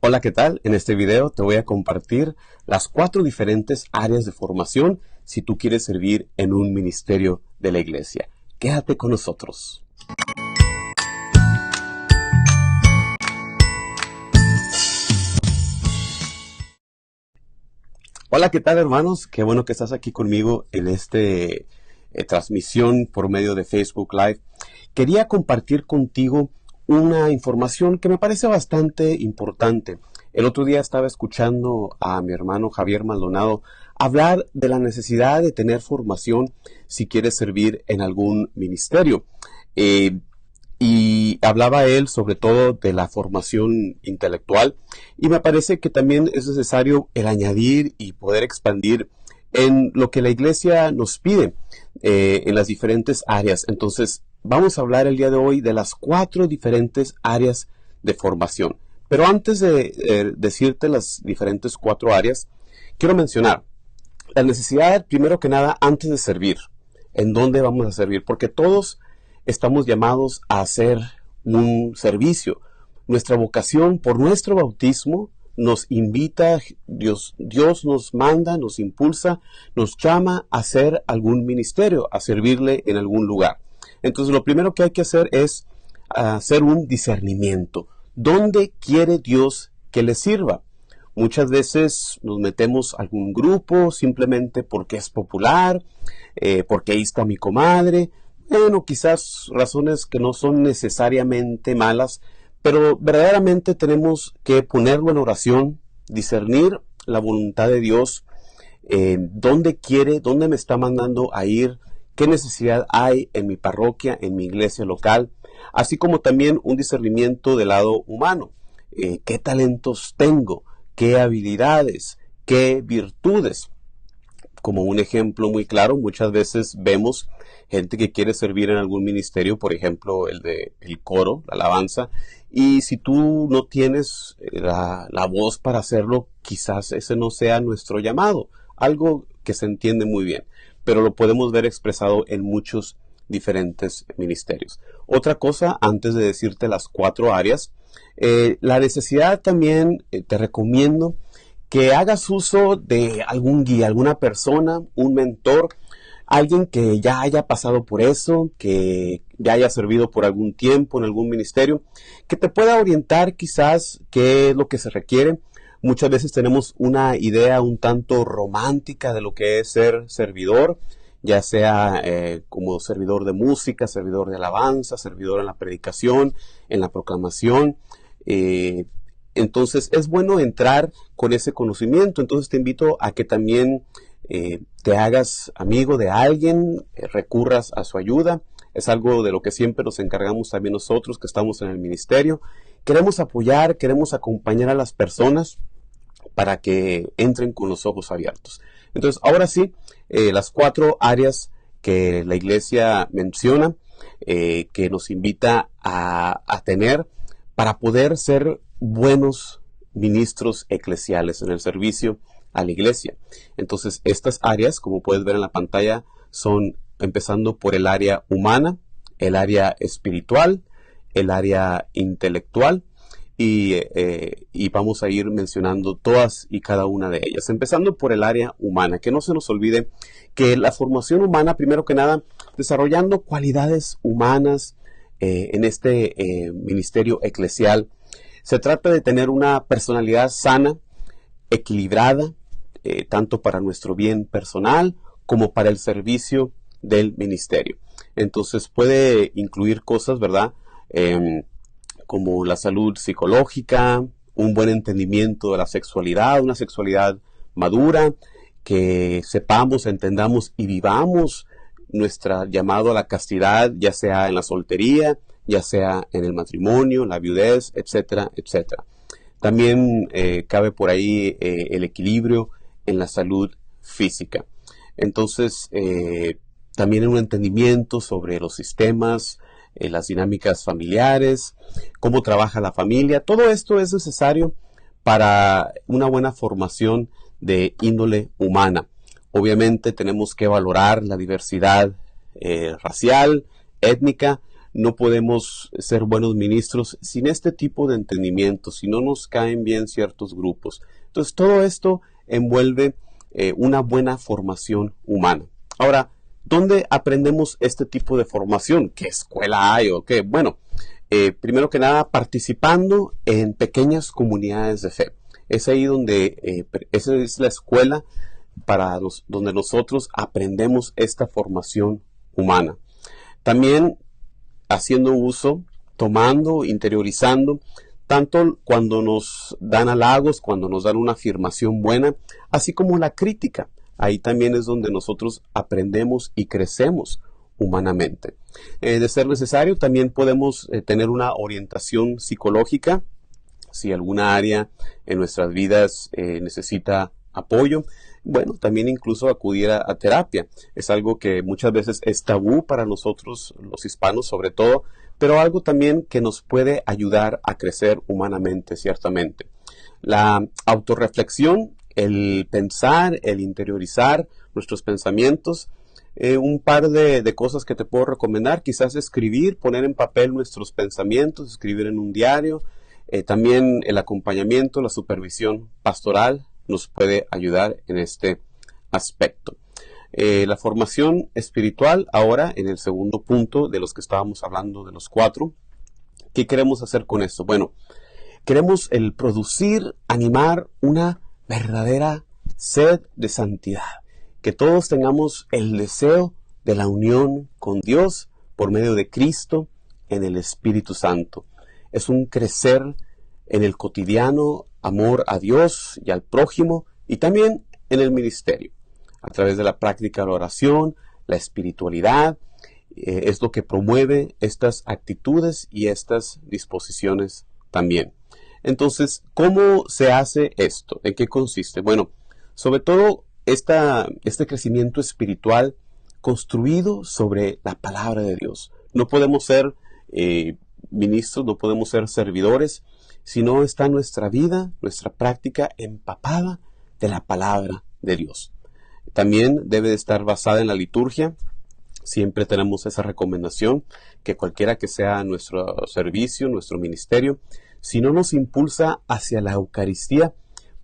Hola, ¿qué tal? En este video te voy a compartir las 4 diferentes áreas de formación si tú quieres servir en un ministerio de la iglesia. Quédate con nosotros. Hola, ¿qué tal, hermanos? Qué bueno que estás aquí conmigo en este transmisión por medio de Facebook Live. Quería compartir contigo una información que me parece bastante importante. El otro día estaba escuchando a mi hermano Javier Maldonado hablar de la necesidad de tener formación si quieres servir en algún ministerio. Eh, y hablaba él sobre todo de la formación intelectual, y me parece que también es necesario el añadir y poder expandir en lo que la iglesia nos pide en las diferentes áreas. Entonces vamos a hablar el día de hoy de las 4 diferentes áreas de formación. Pero antes de decirte las diferentes 4 áreas, quiero mencionar la necesidad, primero que nada, antes de servir. ¿En dónde vamos a servir? Porque todos estamos llamados a hacer un servicio. Nuestra vocación por nuestro bautismo nos invita, Dios nos manda, nos impulsa, nos llama a hacer algún ministerio, a servirle en algún lugar. Entonces lo primero que hay que hacer es hacer un discernimiento. ¿Dónde quiere Dios que le sirva? Muchas veces nos metemos a algún grupo simplemente porque es popular, porque ahí está mi comadre. Bueno, quizás razones que no son necesariamente malas, pero verdaderamente tenemos que ponerlo en oración, discernir la voluntad de Dios, dónde me está mandando a ir, qué necesidad hay en mi parroquia, en mi iglesia local, así como también un discernimiento del lado humano. ¿Qué talentos tengo? ¿Qué habilidades? ¿Qué virtudes? Como un ejemplo muy claro, muchas veces vemos gente que quiere servir en algún ministerio, por ejemplo, el coro, la alabanza, y si tú no tienes la voz para hacerlo, quizás ese no sea nuestro llamado, algo que se entiende muy bien, pero lo podemos ver expresado en muchos diferentes ministerios. Otra cosa, antes de decirte las 4 áreas, la necesidad también, te recomiendo que hagas uso de algún guía, alguna persona, un mentor, alguien que ya haya pasado por eso, que ya haya servido por algún tiempo en algún ministerio, que te pueda orientar quizás qué es lo que se requiere. Muchas veces tenemos una idea un tanto romántica de lo que es ser servidor, ya sea como servidor de música, servidor de alabanza, servidor en la predicación, en la proclamación. Entonces es bueno entrar con ese conocimiento. Entonces te invito a que también te hagas amigo de alguien, recurras a su ayuda. Es algo de lo que siempre nos encargamos también nosotros que estamos en el ministerio. Queremos apoyar, queremos acompañar a las personas para que entren con los ojos abiertos. Entonces, ahora sí, las 4 áreas que la iglesia menciona, que nos invita a tener para poder ser buenos ministros eclesiales en el servicio a la iglesia. Entonces, estas áreas, como puedes ver en la pantalla, son empezando por el área humana, el área espiritual, el área intelectual, y vamos a ir mencionando todas y cada una de ellas. Empezando por el área humana, que no se nos olvide que la formación humana, primero que nada, desarrollando cualidades humanas en este ministerio eclesial, se trata de tener una personalidad sana, equilibrada, tanto para nuestro bien personal como para el servicio del ministerio. Entonces puede incluir cosas, ¿verdad? Como la salud psicológica, un buen entendimiento de la sexualidad, una sexualidad madura, que sepamos, entendamos y vivamos nuestro llamado a la castidad, ya sea en la soltería, ya sea en el matrimonio, la viudez, etcétera, etcétera. También cabe por ahí el equilibrio en la salud física. Entonces, también un entendimiento sobre los sistemas, las dinámicas familiares, cómo trabaja la familia. Todo esto es necesario para una buena formación de índole humana. Obviamente tenemos que valorar la diversidad racial, étnica, no podemos ser buenos ministros sin este tipo de entendimiento, si no nos caen bien ciertos grupos. Entonces, todo esto envuelve una buena formación humana. Ahora, ¿dónde aprendemos este tipo de formación? ¿Qué escuela hay o qué? Bueno, primero que nada, participando en pequeñas comunidades de fe. Es ahí donde, esa es la escuela donde nosotros aprendemos esta formación humana. También haciendo uso, tomando, interiorizando, tanto cuando nos dan halagos, cuando nos dan una afirmación buena, así como la crítica. Ahí también es donde nosotros aprendemos y crecemos humanamente. De ser necesario, también podemos tener una orientación psicológica, si alguna área en nuestras vidas necesita apoyo. Bueno, también incluso acudir a terapia. Es algo que muchas veces es tabú para nosotros, los hispanos sobre todo, pero algo también que nos puede ayudar a crecer humanamente, ciertamente. La autorreflexión, el pensar, el interiorizar nuestros pensamientos. Un par de cosas que te puedo recomendar, quizás escribir, poner en papel nuestros pensamientos, escribir en un diario. También el acompañamiento, la supervisión pastoral nos puede ayudar en este aspecto. La formación espiritual, ahora en el segundo punto de los que estábamos hablando de los 4. ¿Qué queremos hacer con esto? Bueno, queremos el producir, animar una verdadera sed de santidad. Que todos tengamos el deseo de la unión con Dios por medio de Cristo en el Espíritu Santo. Es un crecer en el cotidiano amor a Dios y al prójimo y también en el ministerio. A través de la práctica de la oración, la espiritualidad, es lo que promueve estas actitudes y estas disposiciones también. Entonces, ¿cómo se hace esto? ¿En qué consiste? Bueno, sobre todo este crecimiento espiritual construido sobre la palabra de Dios. No podemos ser ministros, no podemos ser servidores, si no está nuestra vida, nuestra práctica empapada de la palabra de Dios. También debe de estar basada en la liturgia. Siempre tenemos esa recomendación que cualquiera que sea nuestro servicio, nuestro ministerio, si no nos impulsa hacia la Eucaristía,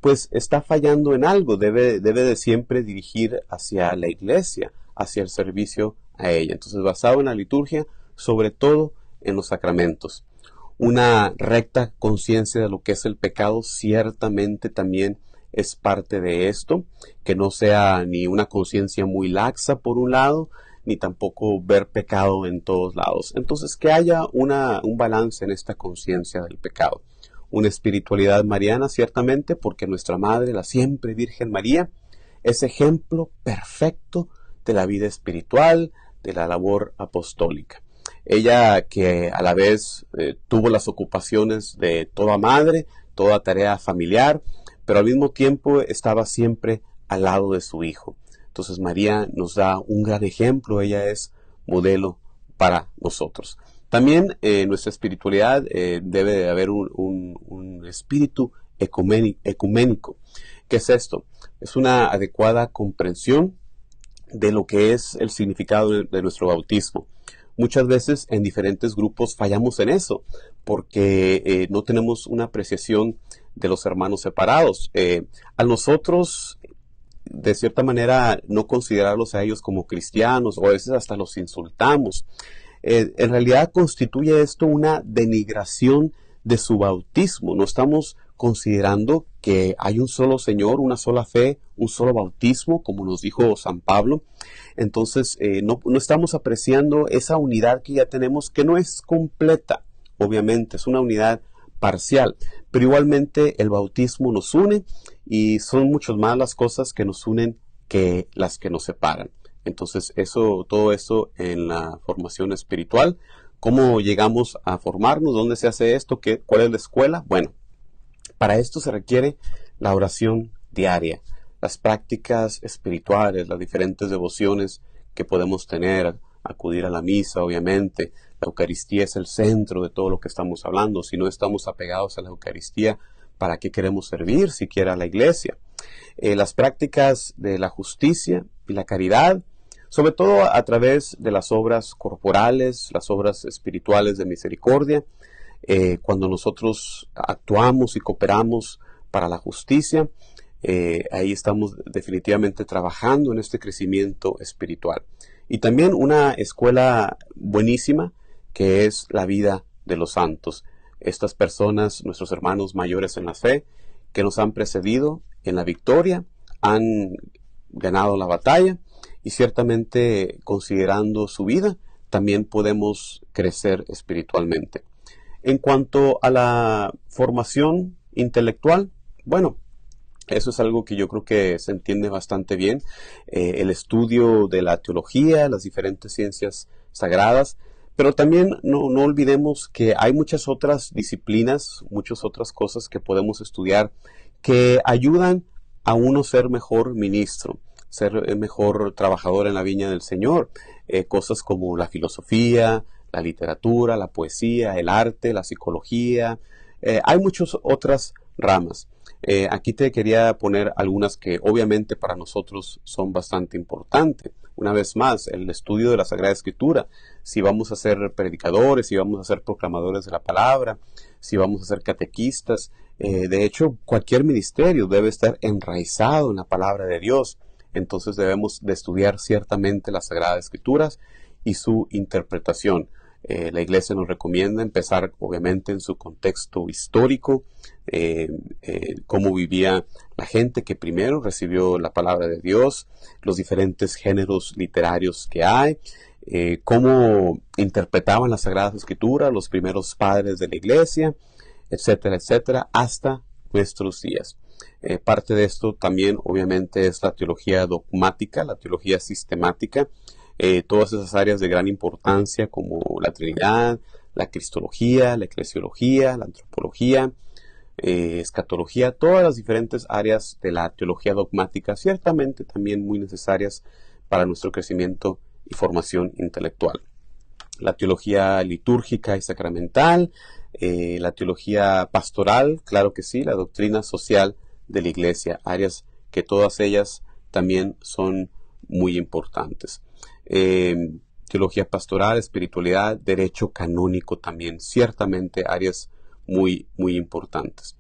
pues está fallando en algo. Debe de siempre dirigir hacia la iglesia, hacia el servicio a ella. Entonces, basado en la liturgia, sobre todo en los sacramentos. Una recta conciencia de lo que es el pecado ciertamente también es parte de esto, que no sea ni una conciencia muy laxa por un lado, ni tampoco ver pecado en todos lados. Entonces, que haya un balance en esta conciencia del pecado. Una espiritualidad mariana, ciertamente, porque nuestra Madre, la siempre Virgen María, es ejemplo perfecto de la vida espiritual, de la labor apostólica. Ella que a la vez tuvo las ocupaciones de toda madre, toda tarea familiar, pero al mismo tiempo estaba siempre al lado de su Hijo. Entonces María nos da un gran ejemplo, ella es modelo para nosotros. También en nuestra espiritualidad debe de haber un espíritu ecuménico. ¿Qué es esto? Es una adecuada comprensión de lo que es el significado de nuestro bautismo. Muchas veces en diferentes grupos fallamos en eso, porque no tenemos una apreciación de los hermanos separados. A nosotros, de cierta manera, no considerarlos a ellos como cristianos, o a veces hasta los insultamos. En realidad constituye esto una denigración de su bautismo. No estamos considerando que hay un solo Señor, una sola fe, un solo bautismo, como nos dijo San Pablo. Entonces, no estamos apreciando esa unidad que ya tenemos, que no es completa, obviamente, es una unidad parcial, pero igualmente el bautismo nos une y son mucho más las cosas que nos unen que las que nos separan. Entonces, todo eso en la formación espiritual. ¿Cómo llegamos a formarnos? ¿Dónde se hace esto? ¿Cuál es la escuela? Bueno, para esto se requiere la oración diaria, las prácticas espirituales, las diferentes devociones que podemos tener, acudir a la misa, obviamente. La Eucaristía es el centro de todo lo que estamos hablando. Si no estamos apegados a la Eucaristía, ¿para qué queremos servir siquiera a la iglesia? Las prácticas de la justicia y la caridad sobre todo a través de las obras corporales, las obras espirituales de misericordia, cuando nosotros actuamos y cooperamos para la justicia, ahí estamos definitivamente trabajando en este crecimiento espiritual. Y también una escuela buenísima que es la vida de los santos. Estas personas, nuestros hermanos mayores en la fe, que nos han precedido en la victoria, han ganado la batalla y ciertamente considerando su vida, también podemos crecer espiritualmente. En cuanto a la formación intelectual, bueno, eso es algo que yo creo que se entiende bastante bien. El estudio de la teología, las diferentes ciencias sagradas, pero también no olvidemos que hay muchas otras disciplinas, muchas otras cosas que podemos estudiar que ayudan a uno ser mejor ministro, ser mejor trabajador en la viña del Señor. Cosas como la filosofía, la literatura, la poesía, el arte, la psicología. Hay muchas otras ramas. Aquí te quería poner algunas que obviamente para nosotros son bastante importantes. Una vez más, el estudio de la Sagrada Escritura. Si vamos a ser predicadores, si vamos a ser proclamadores de la palabra, si vamos a ser catequistas. De hecho, cualquier ministerio debe estar enraizado en la palabra de Dios. Entonces debemos de estudiar ciertamente las Sagradas Escrituras y su interpretación. La Iglesia nos recomienda empezar obviamente en su contexto histórico, cómo vivía la gente que primero recibió la palabra de Dios, los diferentes géneros literarios que hay, cómo interpretaban las Sagradas Escrituras los primeros padres de la Iglesia, etcétera, etcétera, hasta nuestros días. Parte de esto también obviamente es la teología dogmática, la teología sistemática, todas esas áreas de gran importancia como la Trinidad, la Cristología, la Eclesiología, la Antropología, Escatología, todas las diferentes áreas de la teología dogmática, ciertamente también muy necesarias para nuestro crecimiento y formación intelectual. La teología litúrgica y sacramental, la teología pastoral, claro que sí, la doctrina social de la Iglesia, áreas que todas ellas también son muy importantes. Teología pastoral, espiritualidad, derecho canónico también, ciertamente áreas muy importantes.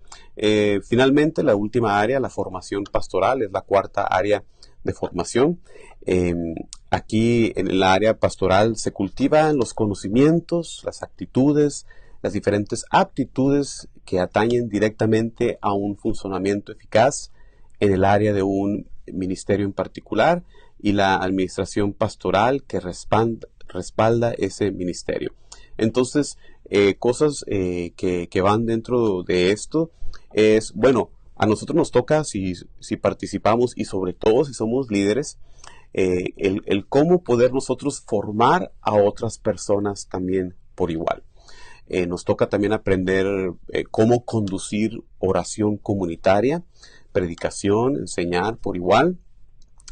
Finalmente, la última área, la formación pastoral, es la cuarta área de formación. Aquí en el área pastoral se cultivan los conocimientos, las actitudes, las diferentes aptitudes que atañen directamente a un funcionamiento eficaz en el área de un ministerio en particular y la administración pastoral que respalda ese ministerio. Entonces, cosas que van dentro de esto es, bueno, a nosotros nos toca, si participamos y sobre todo si somos líderes, el cómo poder nosotros formar a otras personas también por igual. Nos toca también aprender cómo conducir oración comunitaria, predicación, enseñar por igual,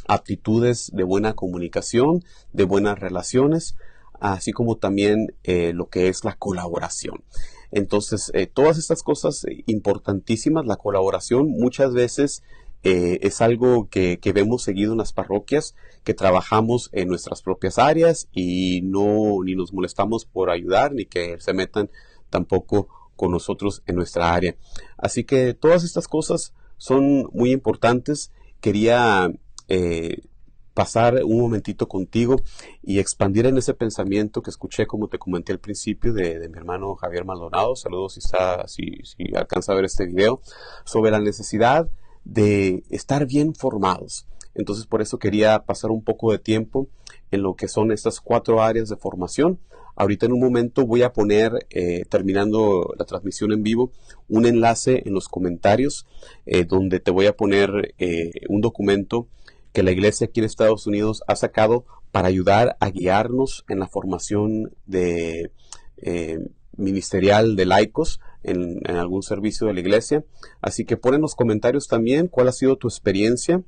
aptitudes de buena comunicación, de buenas relaciones, así como también lo que es la colaboración. Entonces, todas estas cosas importantísimas, la colaboración muchas veces es algo que vemos seguido en las parroquias, que trabajamos en nuestras propias áreas y ni nos molestamos por ayudar, ni que se metan tampoco con nosotros en nuestra área. Así que todas estas cosas son muy importantes. Quería pasar un momentito contigo y expandir en ese pensamiento que escuché, como te comenté al principio, de mi hermano Javier Maldonado. Saludos si alcanza a ver este video, sobre la necesidad de estar bien formados. Entonces, por eso quería pasar un poco de tiempo en lo que son estas 4 áreas de formación. Ahorita en un momento voy a poner, terminando la transmisión en vivo, un enlace en los comentarios donde te voy a poner un documento que la Iglesia aquí en Estados Unidos ha sacado para ayudar a guiarnos en la formación de ministerial de laicos en algún servicio de la Iglesia. Así que pon en los comentarios también cuál ha sido tu experiencia,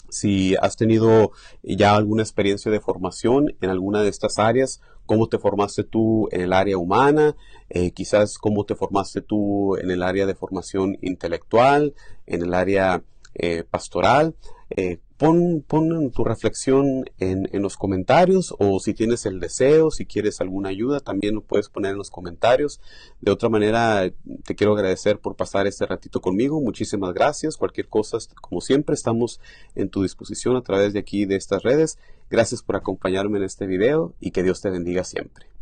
si has tenido ya alguna experiencia de formación en alguna de estas áreas, cómo te formaste tú en el área humana, quizás cómo te formaste tú en el área de formación intelectual, en el área pastoral. pon tu reflexión en los comentarios, o si tienes el deseo, si quieres alguna ayuda, también lo puedes poner en los comentarios. De otra manera, te quiero agradecer por pasar este ratito conmigo. Muchísimas gracias. Cualquier cosa, como siempre, estamos en tu disposición a través de aquí, de estas redes. Gracias por acompañarme en este video y que Dios te bendiga siempre.